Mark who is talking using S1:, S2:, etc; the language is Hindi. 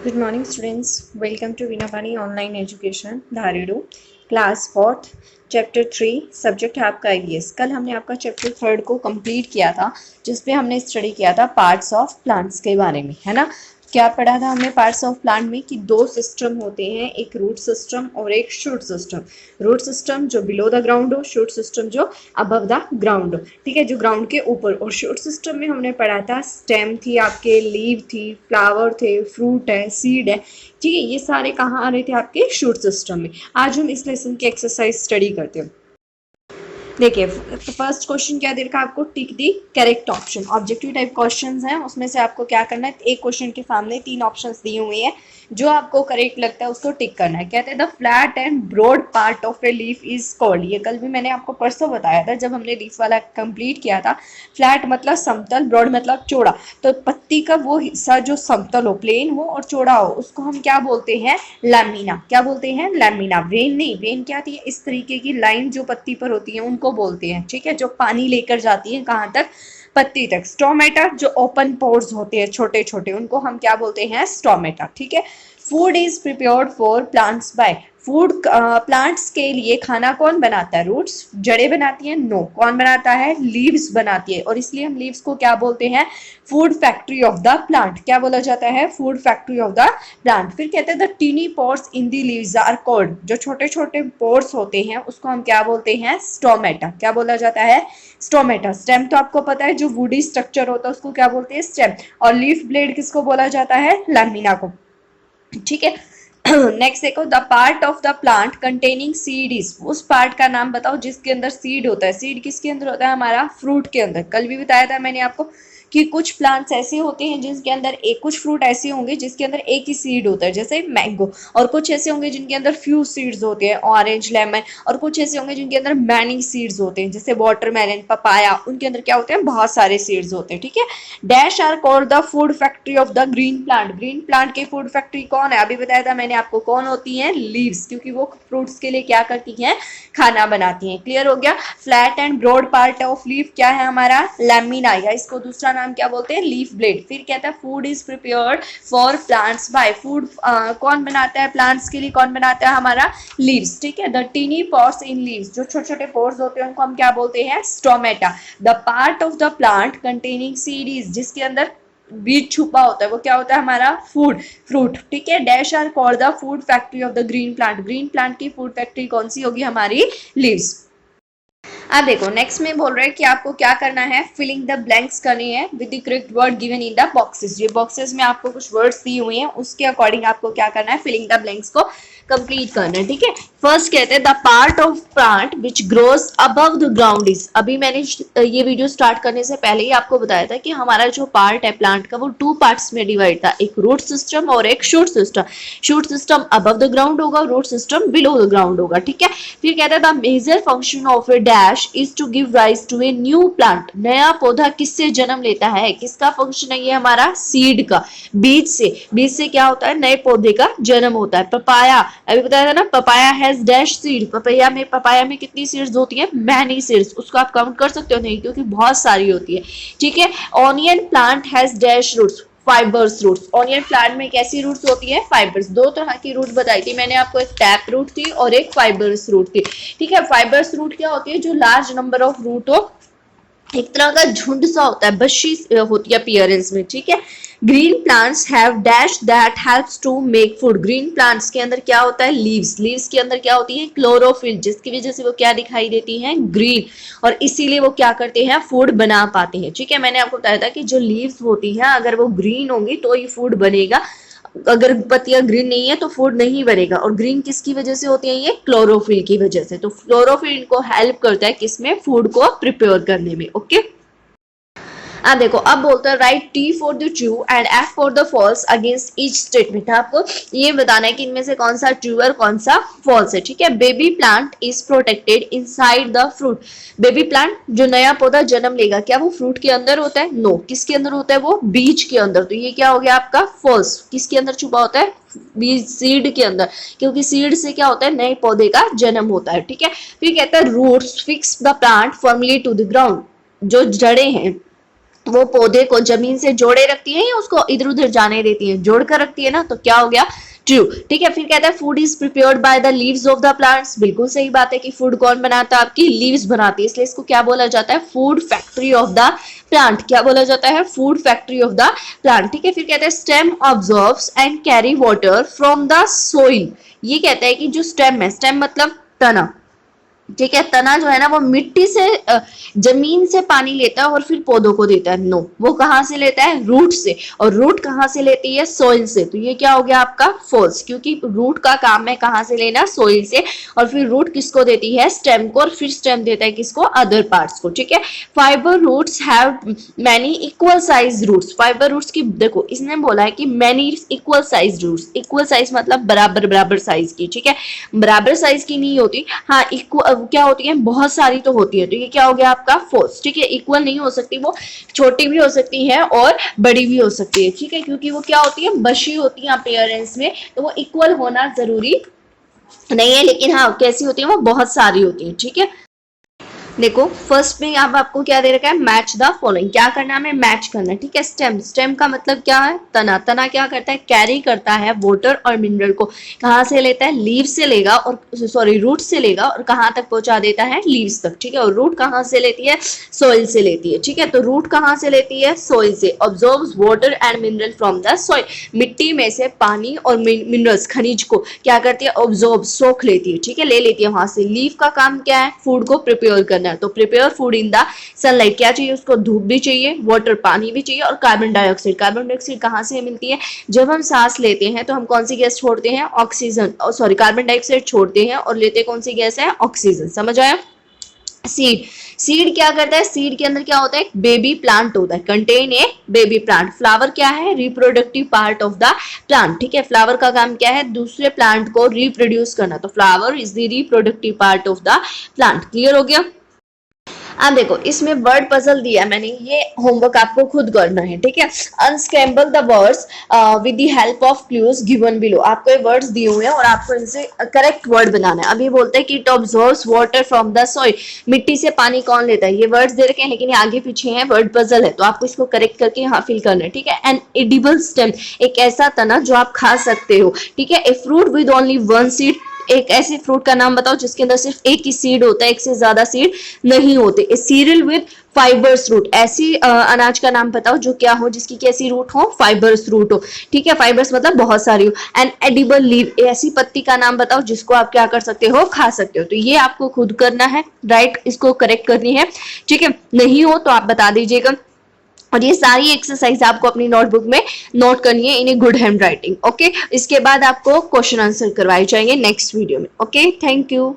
S1: Good morning, students. Welcome to Vinapani Online Education, धारेडू क्लास 4th चैप्टर 3 सब्जेक्ट है आपका IVS। कल हमने आपका चैप्टर 3 को कंप्लीट किया था, जिसपे हमने स्टडी किया था पार्ट्स ऑफ प्लांट्स के बारे में, है ना। क्या पढ़ा था हमने पार्ट्स ऑफ प्लांट में कि दो सिस्टम होते हैं, एक रूट सिस्टम और एक शूट सिस्टम। रूट सिस्टम जो बिलो द ग्राउंड हो, शूट सिस्टम जो अबव द ग्राउंड हो, ठीक है, जो ग्राउंड के ऊपर। और शूट सिस्टम में हमने पढ़ा था स्टेम थी आपके, लीव थी, फ्लावर थे, फ्रूट है, सीड है, ठीक है। ये सारे कहाँ आ रहे थे आपके शूट सिस्टम में। आज हम इस लेसन की एक्सरसाइज स्टडी करते हैं। देखिए फर्स्ट क्वेश्चन क्या दे रखा है आपको, tick the correct option. Objective type questions हैं, उसमें से आपको क्या करना है, एक क्वेश्चन के सामने 3 ऑप्शंस दिए हुए हैं, जो आपको करेक्ट लगता है उसको टिक करना है। कहते हैं the flat and broad part of a leaf is called. ये कल भी मैंने आपको परसों बताया था जब हमने लीफ वाला कंप्लीट किया था। फ्लैट मतलब समतल, ब्रॉड मतलब चौड़ा। तो पत्ती का वो हिस्सा जो समतल हो, प्लेन हो और चौड़ा हो, उसको हम क्या बोलते हैं, लैमिना। क्या बोलते हैं, लैमिना। वेन नहीं, वेन क्या थी, इस तरीके की लाइन जो पत्ती पर होती है उनको बोलते हैं, ठीक है, जो पानी लेकर जाती है कहाँ तक, पत्ती तक। स्टोमेटा जो ओपन पोर्स होते हैं छोटे छोटे, उनको हम क्या बोलते हैं, स्टोमेटा, ठीक है। Food is prepared for plants by. Food plants के लिए खाना कौन बनाता है, रूट्स, जड़ें बनाती हैं, नो। कौन बनाता है, लीव्स बनाती है। और इसलिए हम लीव्स को क्या बोलते हैं, food factory of the plant. क्या बोला जाता है, food factory of the plant. फिर कहते हैं the tiny pores in the leaves are called. जो छोटे छोटे पोर्स होते हैं उसको हम क्या बोलते हैं, स्टोमेटा। क्या बोला जाता है, स्टोमेटा। स्टेम तो आपको पता है, जो वुडी स्ट्रक्चर होता है उसको क्या बोलते हैं, स्टेम। और लीफ ब्लेड किसको बोला जाता है, लैमिना को, ठीक है। नेक्स्ट देखो, the part of the plant containing seed is. उस पार्ट का नाम बताओ जिसके अंदर सीड होता है। सीड किसके अंदर होता है, हमारा फ्रूट के अंदर। कल भी बताया था मैंने आपको कि कुछ प्लांट्स ऐसे होते हैं जिनके अंदर एक, कुछ फ्रूट ऐसे होंगे जिसके अंदर एक ही सीड होता है, जैसे मैंगो। और कुछ ऐसे होंगे जिनके अंदर फ्यू सीड्स होते हैं, ऑरेंज, लेमन। और कुछ ऐसे होंगे जिनके अंदर मैनी सीड्स होते हैं, जैसे वाटरमेलन, पपाया, उनके अंदर क्या होते हैं, बहुत सारे सीड्स होते हैं, ठीक है। Dash are called the food factory of the green plant. Green plant की फूड फैक्ट्री कौन है, अभी बताया था मैंने आपको, कौन होती है, लीव्स, क्योंकि वो फ्रूट्स के लिए क्या करती हैं, खाना बनाती हैं। क्लियर हो गया। Flat and broad part of leaf क्या है हमारा, लैमिना, या इसको दूसरा नाम क्या बोलते हैं, लीफ ब्लेड। फिर कहता है food is prepared for plants by. Food कौन बनाता है, प्लांट्स के लिए कौन बनाता है, हमारा लीव्स, ठीक है। The tiny pores in leaves, जो छोटे छोटे पोर्स होते हैं उनको हम क्या बोलते हैं, stomata. The part of the plant containing seed is, जिसके अंदर बीज छुपा होता है वो क्या होता है, हमारा फूड, फ्रूट, ठीक है। Dash are called the food factory of the green plant. Green plant की फूड फैक्ट्री कौन सी होगी, हमारी लीव्स। अब देखो नेक्स्ट में बोल रहे हैं कि आपको क्या करना है, फिलिंग द ब्लैंक्स करनी है with the correct word given in the boxes. ये बॉक्सेस में आपको कुछ वर्ड्स दिए हुए हैं, उसके अकॉर्डिंग आपको क्या करना है, फिलिंग द ब्लैंक्स को कंप्लीट करना है, ठीक है। फर्स्ट कहते हैं the part of plant which grows above the ground is. अभी मैंने ये वीडियो स्टार्ट करने से पहले ही आपको बताया था कि हमारा जो पार्ट है प्लांट का वो 2 पार्ट्स में डिवाइड था, एक रूट सिस्टम और एक shoot system. Shoot system above the ground होगा, root system below the ground होगा, ठीक है। फिर कहता है the major function of a dash is to give rise to a new plant. नया पौधा किससे जन्म लेता है, किसका फंक्शन है ये, हमारा सीड का, बीज से। बीज से क्या होता है, नए पौधे का जन्म होता है। पपाया, अभी बताया था ना, papaya has dash seed. Papaya में कितनी सीड्स होती है, मैनी सीड्स। उसको आप काउंट कर सकते हो, नहीं, क्योंकि बहुत सारी होती है, ठीक है। Onion plant has dash roots, fibres roots. Onion plant में कैसी रूट्स होती है, फाइबर्स। 2 तरह की रूट बताई थी मैंने आपको, एक टैप रूट थी और एक फाइबर्स रूट थी, ठीक है। फाइबर्स रूट क्या होती है, जो लार्ज नंबर ऑफ रूट हो, एक तरह का झुंड सा होता है, बशी होती है अपीयरेंस में, ठीक है। Green plants have dash that helps to make food. Green plants के अंदर क्या होता है, लीव्स। लीव्स के अंदर क्या होती है, क्लोरोफिल, जिसकी वजह से वो क्या दिखाई देती हैं, ग्रीन, और इसीलिए वो क्या करते हैं, फूड बना पाते हैं, ठीक है। मैंने आपको बताया था कि जो लीव्स होती हैं अगर वो ग्रीन होंगी तो ये फूड बनेगा, अगर पत्तियां ग्रीन नहीं है तो फूड नहीं बनेगा। और ग्रीन किसकी वजह से होती है, ये क्लोरोफिल की वजह से। तो क्लोरोफिल इनको हेल्प करता है किसमें, फूड को प्रिपेयर करने में, ओके। अब देखो, अब बोलते हैं right T for the true and F for the false against each statement. आपको ये बताना है कि इनमें से कौन सा ट्रू और कौन सा फॉल्स है, ठीक है। Baby plant is protected inside the fruit. Baby plant, जो नया पौधा जन्म लेगा, क्या वो फ्रूट के अंदर होता है, नो। किसके अंदर होता है, वो बीज के अंदर। तो ये क्या हो गया आपका फॉल्स। किसके अंदर छुपा होता है, बीज, सीड के अंदर, क्योंकि सीड से क्या होता है, नए पौधे का जन्म होता है, ठीक है। फिर कहता है roots fix the plant firmly to the ground. जो जड़ें हैं वो पौधे को जमीन से जोड़े रखती है या उसको इधर उधर जाने देती है? जोड़ कर रखती है ना, तो क्या हो गया? ट्रू। ठीक है, फिर कहता है food is prepared by the leaves of the plants. बिल्कुल सही बात है कि फूड कौन बनाता है? आपकी लीव्स बनाती है, इसलिए इसको क्या बोला जाता है? Food factory of the plant. क्या बोला जाता है? Food factory of the plant. ठीक है, फिर कहता है stem absorbs and carry water from the soil. ये कहता है कि जो स्टेम है, स्टेम मतलब तना, ठीक है, तना जो है ना वो मिट्टी से जमीन से पानी लेता है और फिर पौधों को देता है। नो, वो कहाँ से लेता है? रूट से। और रूट कहाँ से लेती है? सोइल से। तो ये क्या हो गया आपका? फॉल्स, क्योंकि रूट का काम है कहाँ से लेना? सोइल से। और फिर रूट किसको देती है? स्टेम को। और फिर स्टेम देता है किसको? अदर पार्ट्स को। ठीक है, fibre roots have many equal size roots. Fibre roots की देखो, इसने बोला है कि many equal size roots. Equal size मतलब बराबर बराबर साइज की। ठीक है, बराबर साइज की नहीं होती, हाँ इक्वल क्या होती है? बहुत सारी तो होती है। तो ये क्या हो गया आपका? फोर्स। ठीक है, इक्वल नहीं हो सकती, वो छोटी भी हो सकती है और बड़ी भी हो सकती है। ठीक है, क्योंकि वो क्या होती है? बशी होती है अपीयरेंस में, तो वो इक्वल होना जरूरी नहीं है, लेकिन हाँ कैसी होती है? वो बहुत सारी होती है। ठीक है, देखो फर्स्ट में अब आपको क्या दे रखा है? Match the following. क्या करना है हमें? मैच करना है। ठीक है, स्टेम, स्टेम का मतलब क्या है? तना। तना क्या करता है? कैरी करता है वाटर और मिनरल को। कहाँ से लेता है? लीव से लेगा, और सॉरी रूट से लेगा, और कहाँ तक पहुंचा देता है? लीव्स तक। ठीक है, और रूट कहाँ से लेती है? सोइल से लेती है। ठीक है, तो रूट कहाँ से लेती है? सोइल से। Absorbs water and mineral from the soil. मिट्टी में से पानी और मिनरल्स, खनिज को क्या करती है? ऑब्जॉर्ब, सोख लेती है। ठीक है, ले लेती है वहां से। लीव का काम क्या है? फूड को प्रिपेयर करना है। तो prepare food in the sunlight. क्या चाहिए उसको? धूप भी चाहिए, वाटर पानी भी चाहिए, और कार्बन डाइऑक्साइड। कार्बन डाइऑक्साइड कहाँ से मिलती है? जब हम सांस लेते हैं तो हम कौन सी गैस छोड़ते हैं? ऑक्सीजन, सॉरी कार्बन डाइऑक्साइड छोड़ते हैं और लेते कौन सी गैस है? ऑक्सीजन। समझ आया? सीड, सीड क्या करता है? सीड के अंदर क्या होता है? बेबी प्लांट होता है, contain a baby plant. Flower क्या है? Reproductive part of the plant. ठीक है, फ्लावर का काम क्या है? दूसरे प्लांट को रिप्रोड्यूस करना। तो flower is the reproductive part of the plant. Clear हो गया? अब देखो इसमें वर्ड पजल दिया है मैंने, ये होमवर्क आपको खुद करना है। ठीक है, unscramble the words with the help of clues given below. आपको ये वर्ड्स दिए हुए हैं और आपको इनसे करेक्ट वर्ड बनाना है। अब ये बोलते हैं कि it observes water from the soil. मिट्टी से पानी कौन लेता है? ये वर्ड्स दे रखे हैं लेकिन ये आगे पीछे हैं, वर्ड पजल है, तो आपको इसको करेक्ट करके यहाँ फिल करना है। ठीक है, एन एडिबल स्टेम, एक ऐसा तना जो आप खा सकते हो। ठीक है, a fruit with only one seed, एक ऐसे फ्रूट का नाम बताओ जिसके अंदर सिर्फ एक ही सीड होता है, एक से ज्यादा सीड नहीं होते। ए सीरियल विद फाइबर्स रूट, ऐसी अनाज का नाम बताओ जो क्या हो? जिसकी कैसी रूट हो? फाइबर्स रूट हो। ठीक है, फाइबर्स मतलब बहुत सारी हो। एंड एडिबल लीव, ऐसी पत्ती का नाम बताओ जिसको आप क्या कर सकते हो? खा सकते हो। तो ये आपको खुद करना है, राइट, इसको करेक्ट करनी है। ठीक है, नहीं हो तो आप बता दीजिएगा। और ये सारी एक्सरसाइज आपको अपनी नोटबुक में नोट करनी है in a good handwriting. Okay, इसके बाद आपको क्वेश्चन आंसर करवाए जाएंगे नेक्स्ट वीडियो में। Okay, thank you.